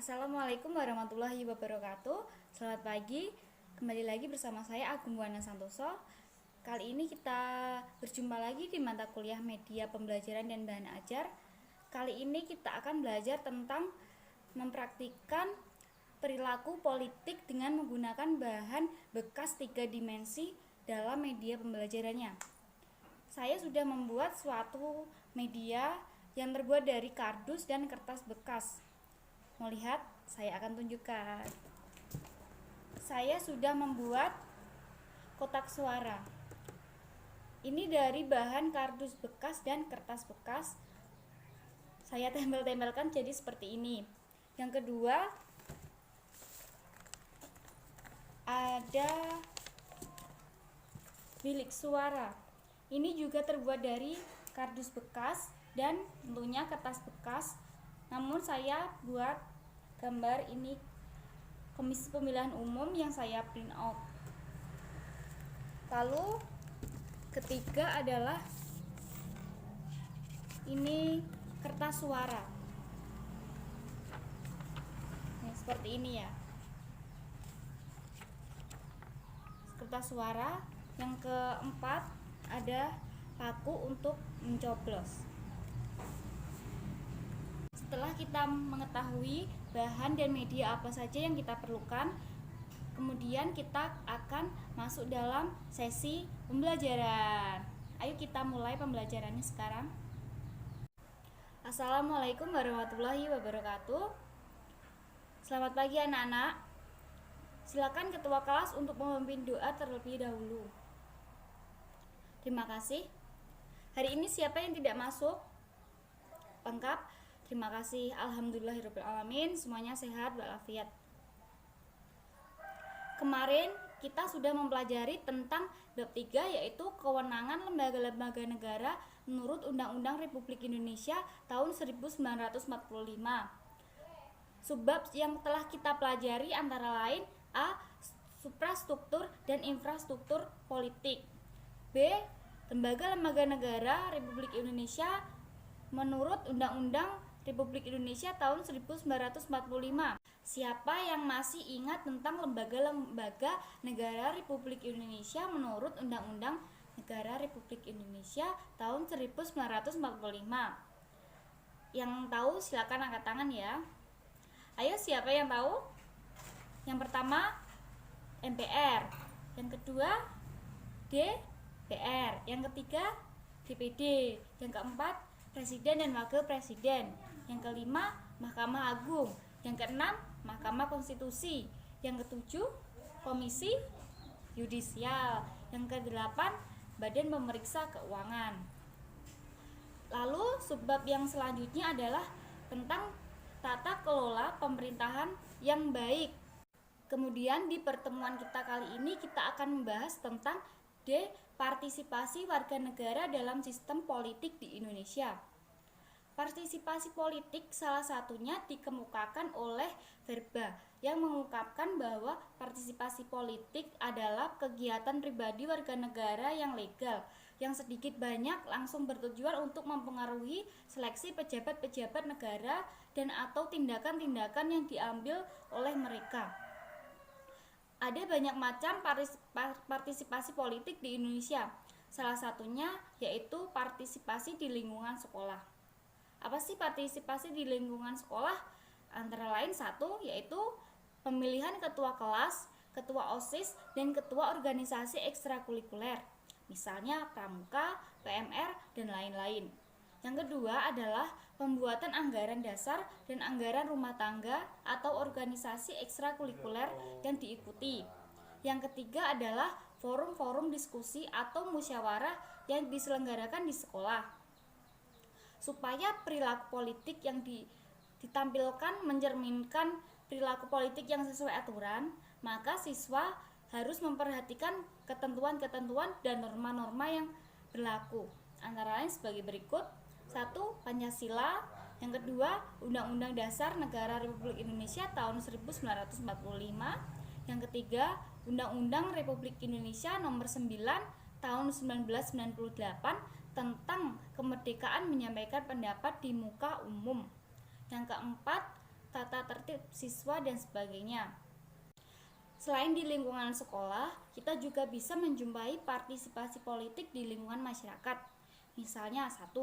Assalamualaikum warahmatullahi wabarakatuh. Selamat pagi, kembali lagi bersama saya Agung Wana Santoso. Kali ini kita berjumpa lagi di mata kuliah media pembelajaran dan bahan ajar. Kali ini kita akan belajar tentang mempraktikkan perilaku politik dengan menggunakan bahan bekas 3 dimensi dalam media pembelajarannya. Saya sudah membuat suatu media yang terbuat dari kardus dan kertas bekas. Mau lihat? Saya akan tunjukkan. Saya sudah membuat kotak suara. Ini dari bahan kardus bekas dan kertas bekas. Saya tempel-tempelkan jadi seperti ini. Yang kedua, ada bilik suara. Ini juga terbuat dari kardus bekas dan tentunya kertas bekas. Namun saya buat gambar ini Komisi Pemilihan Umum yang saya print out. Lalu ketiga adalah ini kertas suara. Nah, seperti ini ya. Kertas suara. Yang keempat ada paku untuk mencoblos. Setelah kita mengetahui bahan dan media apa saja yang kita perlukan, kemudian kita akan masuk dalam sesi pembelajaran. Ayo kita mulai pembelajarannya sekarang. Assalamualaikum warahmatullahi wabarakatuh. Selamat pagi anak-anak. Silakan ketua kelas untuk memimpin doa terlebih dahulu. Terima kasih. Hari ini siapa yang tidak masuk? Lengkap? Terima kasih. Alhamdulillahirrahmanirrahim. Semuanya sehat walafiat. Kemarin kita sudah mempelajari tentang bab 3, yaitu kewenangan lembaga-lembaga negara menurut Undang-Undang Republik Indonesia tahun 1945. Subbab yang telah kita pelajari antara lain A. Suprastruktur dan infrastruktur politik. B. Lembaga-lembaga negara Republik Indonesia menurut Undang-Undang Republik Indonesia tahun 1945. Siapa yang masih ingat tentang lembaga-lembaga negara Republik Indonesia menurut Undang-Undang Negara Republik Indonesia tahun 1945? Yang tahu silakan angkat tangan ya. Ayo, siapa yang tahu? Yang pertama MPR, yang kedua DPR, yang ketiga DPD, yang keempat Presiden dan Wakil Presiden, yang kelima Mahkamah Agung, yang keenam Mahkamah Konstitusi, yang ketujuh Komisi Yudisial, yang kedelapan Badan Pemeriksa Keuangan. Lalu subbab yang selanjutnya adalah tentang tata kelola pemerintahan yang baik. Kemudian di pertemuan kita kali ini kita akan membahas tentang D. Partisipasi warga negara dalam sistem politik di Indonesia. Partisipasi politik salah satunya dikemukakan oleh Verba yang mengungkapkan bahwa partisipasi politik adalah kegiatan pribadi warga negara yang legal, yang sedikit banyak langsung bertujuan untuk mempengaruhi seleksi pejabat-pejabat negara dan atau tindakan-tindakan yang diambil oleh mereka. Ada banyak macam partisipasi politik di Indonesia. Salah satunya yaitu partisipasi di lingkungan sekolah. Apa sih partisipasi di lingkungan sekolah? Antara lain satu yaitu pemilihan ketua kelas, ketua OSIS, dan ketua organisasi ekstrakurikuler. Misalnya pramuka, PMR, dan lain-lain. Yang kedua adalah pembuatan anggaran dasar dan anggaran rumah tangga atau organisasi ekstrakurikuler yang diikuti. Yang ketiga adalah forum-forum diskusi atau musyawarah yang diselenggarakan di sekolah. Supaya perilaku politik yang ditampilkan mencerminkan perilaku politik yang sesuai aturan, maka siswa harus memperhatikan ketentuan-ketentuan dan norma-norma yang berlaku. Antara lain sebagai berikut. 1. Pancasila. Yang kedua, Undang-Undang Dasar Negara Republik Indonesia tahun 1945. Yang ketiga, Undang-Undang Republik Indonesia nomor 9 tahun 1998 tentang kemerdekaan menyampaikan pendapat di muka umum. Yang keempat, tata tertib tertib siswa dan sebagainya. Selain di lingkungan sekolah, kita juga bisa menjumpai partisipasi politik di lingkungan masyarakat. Misalnya 1.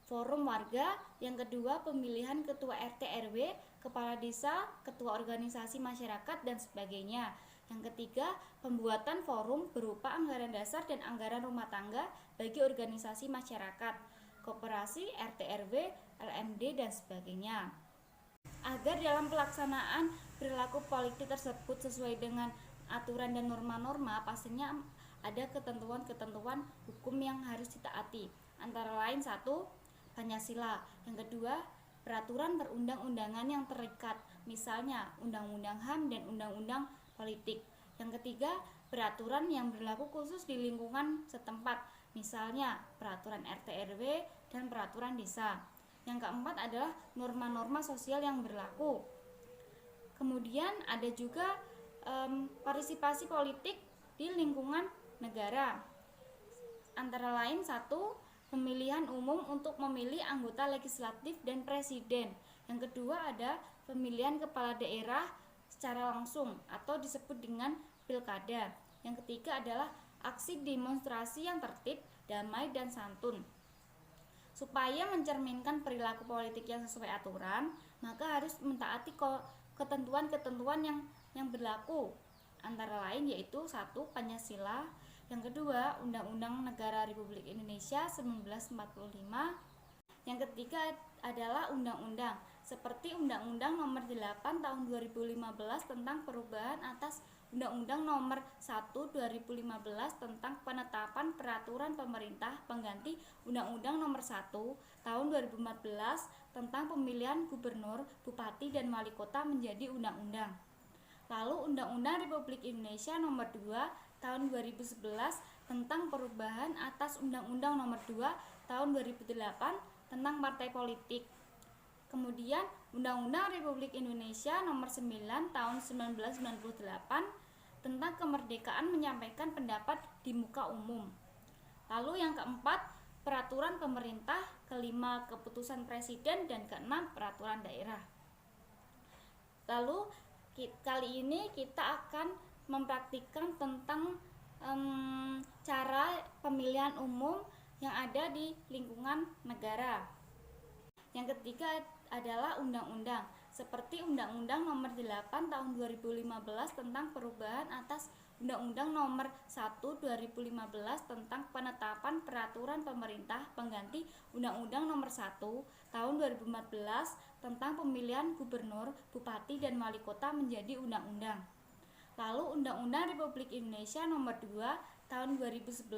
Forum warga, yang kedua pemilihan ketua RT RW, kepala desa, ketua organisasi masyarakat dan sebagainya. Yang ketiga, pembuatan forum berupa anggaran dasar dan anggaran rumah tangga bagi organisasi masyarakat, koperasi, RT RW, LMD dan sebagainya. Agar dalam pelaksanaan perilaku politik tersebut sesuai dengan aturan dan norma-norma, pastinya ada ketentuan-ketentuan hukum yang harus ditaati. Antara lain 1. Pancasila. Yang kedua, peraturan perundang-undangan yang terikat, misalnya Undang-Undang HAM dan Undang-Undang Politik. Yang ketiga, peraturan yang berlaku khusus di lingkungan setempat, misalnya peraturan RT RW dan peraturan desa. Yang keempat adalah norma-norma sosial yang berlaku. Kemudian ada juga partisipasi politik di lingkungan negara. Antara lain 1. Pemilihan umum untuk memilih anggota legislatif dan presiden. Yang kedua ada pemilihan kepala daerah secara langsung atau disebut dengan pilkada. Yang ketiga adalah aksi demonstrasi yang tertib, damai dan santun. Supaya mencerminkan perilaku politik yang sesuai aturan, maka harus mentaati ketentuan-ketentuan yang berlaku. Antara lain yaitu 1. Pancasila. Yang kedua, Undang-Undang Negara Republik Indonesia 1945. Yang ketiga adalah undang-undang, seperti Undang-Undang Nomor 8 Tahun 2015 tentang perubahan atas Undang-Undang Nomor 1 2015 tentang penetapan peraturan pemerintah pengganti Undang-Undang Nomor 1 Tahun 2014 tentang pemilihan gubernur, bupati, dan wali kota menjadi undang-undang. Lalu Undang-Undang Republik Indonesia Nomor 2 Tahun 2011 tentang perubahan atas Undang-Undang Nomor 2 Tahun 2008 tentang partai politik. Kemudian Undang-Undang Republik Indonesia Nomor 9 Tahun 1998 tentang kemerdekaan menyampaikan pendapat di muka umum. Lalu yang keempat, peraturan pemerintah, kelima keputusan presiden, dan keenam peraturan daerah. Lalu kali ini kita akan mempraktikkan tentang cara pemilihan umum yang ada di lingkungan negara. Yang ketiga adalah undang-undang, seperti Undang-Undang Nomor 8 Tahun 2015 tentang perubahan atas Undang-Undang Nomor 1 2015 tentang penetapan peraturan pemerintah pengganti Undang-Undang Nomor 1 Tahun 2014 tentang pemilihan gubernur, bupati, dan wali kota menjadi undang-undang. Lalu Undang-Undang Republik Indonesia Nomor 2 Tahun 2011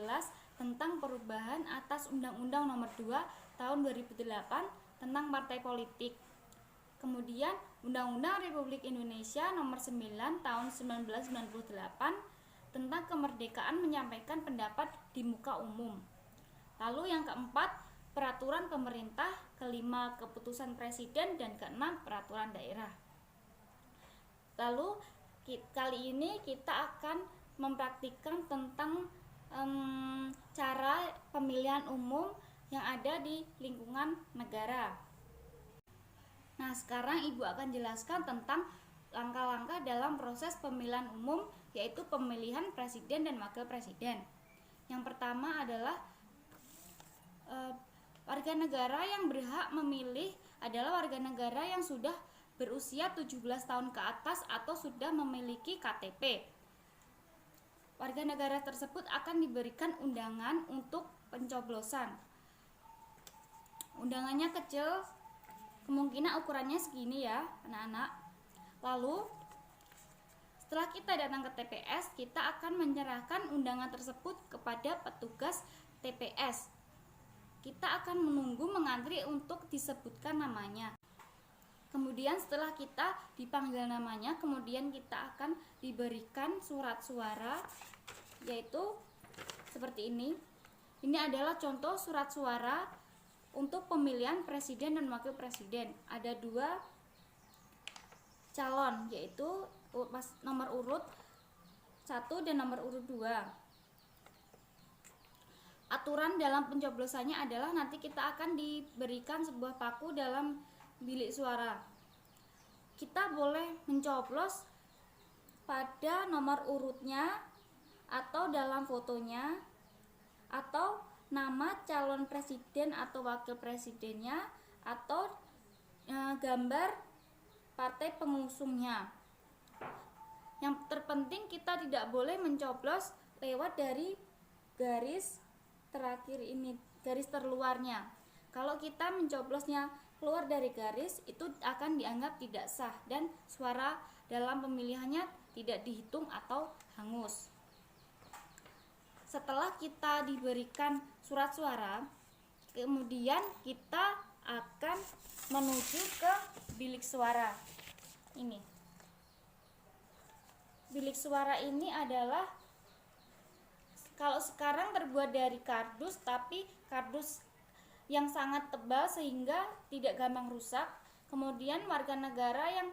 tentang perubahan atas Undang-Undang Nomor 2 Tahun 2008 tentang partai politik. Kemudian Undang-Undang Republik Indonesia Nomor 9 Tahun 1998 tentang kemerdekaan menyampaikan pendapat di muka umum. Lalu yang keempat, peraturan pemerintah, kelima keputusan presiden, dan keenam peraturan daerah. Lalu kali ini kita akan mempraktikkan tentang cara pemilihan umum yang ada di lingkungan negara. Nah, sekarang Ibu akan jelaskan tentang langkah-langkah dalam proses pemilihan umum, yaitu pemilihan presiden dan wakil presiden. Yang pertama adalah warga negara yang berhak memilih adalah warga negara yang sudah berusia 17 tahun ke atas atau sudah memiliki KTP. Warga negara tersebut akan diberikan undangan untuk pencoblosan. Undangannya kecil, kemungkinan ukurannya segini ya, anak-anak. Lalu setelah kita datang ke TPS, kita akan menyerahkan undangan tersebut kepada petugas TPS. Kita akan menunggu mengantri untuk disebutkan namanya. Kemudian setelah kita dipanggil namanya, kemudian kita akan diberikan surat suara, yaitu seperti ini. Ini adalah contoh surat suara untuk pemilihan presiden dan wakil presiden. Ada 2 calon, yaitu nomor urut 1 dan nomor urut 2. Aturan dalam pencoblosannya adalah nanti kita akan diberikan sebuah paku dalam bilik suara. kita boleh mencoblos pada nomor urutnya atau dalam fotonya atau nama calon presiden atau wakil presidennya atau gambar partai pengusungnya. Yang terpenting kita tidak boleh mencoblos lewat dari garis terakhir ini, garis terluarnya. Kalau kita mencoblosnya keluar dari garis, itu akan dianggap tidak sah dan suara dalam pemilihannya tidak dihitung atau hangus. Setelah kita diberikan surat suara, kemudian kita akan menuju ke bilik suara. Ini. Bilik suara ini adalah, kalau sekarang terbuat dari kardus, tapi kardus yang sangat tebal sehingga tidak gampang rusak. Kemudian warga negara yang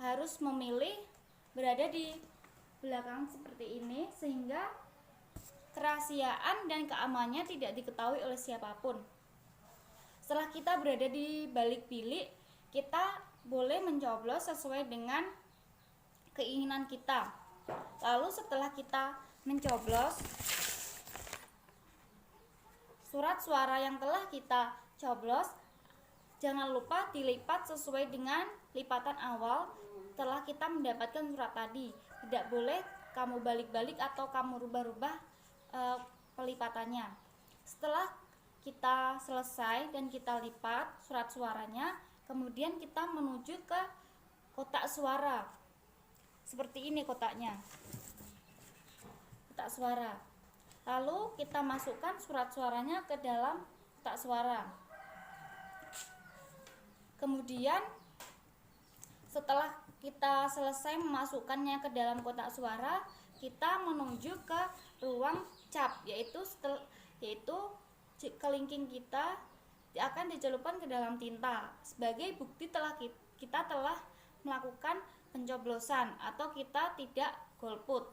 harus memilih berada di belakang seperti ini sehingga kerahasiaan dan keamanannya tidak diketahui oleh siapapun. Setelah kita berada di balik bilik, kita boleh mencoblos sesuai dengan keinginan kita. Lalu setelah kita mencoblos, surat suara yang telah kita coblos jangan lupa dilipat sesuai dengan lipatan awal setelah kita mendapatkan surat tadi. Tidak boleh kamu balik-balik atau kamu rubah-rubah pelipatannya. Setelah kita selesai dan kita lipat surat suaranya, kemudian kita menuju ke kotak suara. Seperti ini kotaknya, kotak suara. Lalu kita masukkan surat suaranya ke dalam kotak suara. Kemudian setelah kita selesai memasukkannya ke dalam kotak suara, kita menuju ke ruang cap, yaitu kelingking kita akan dicelupkan ke dalam tinta sebagai bukti kita telah melakukan pencoblosan atau kita tidak golput.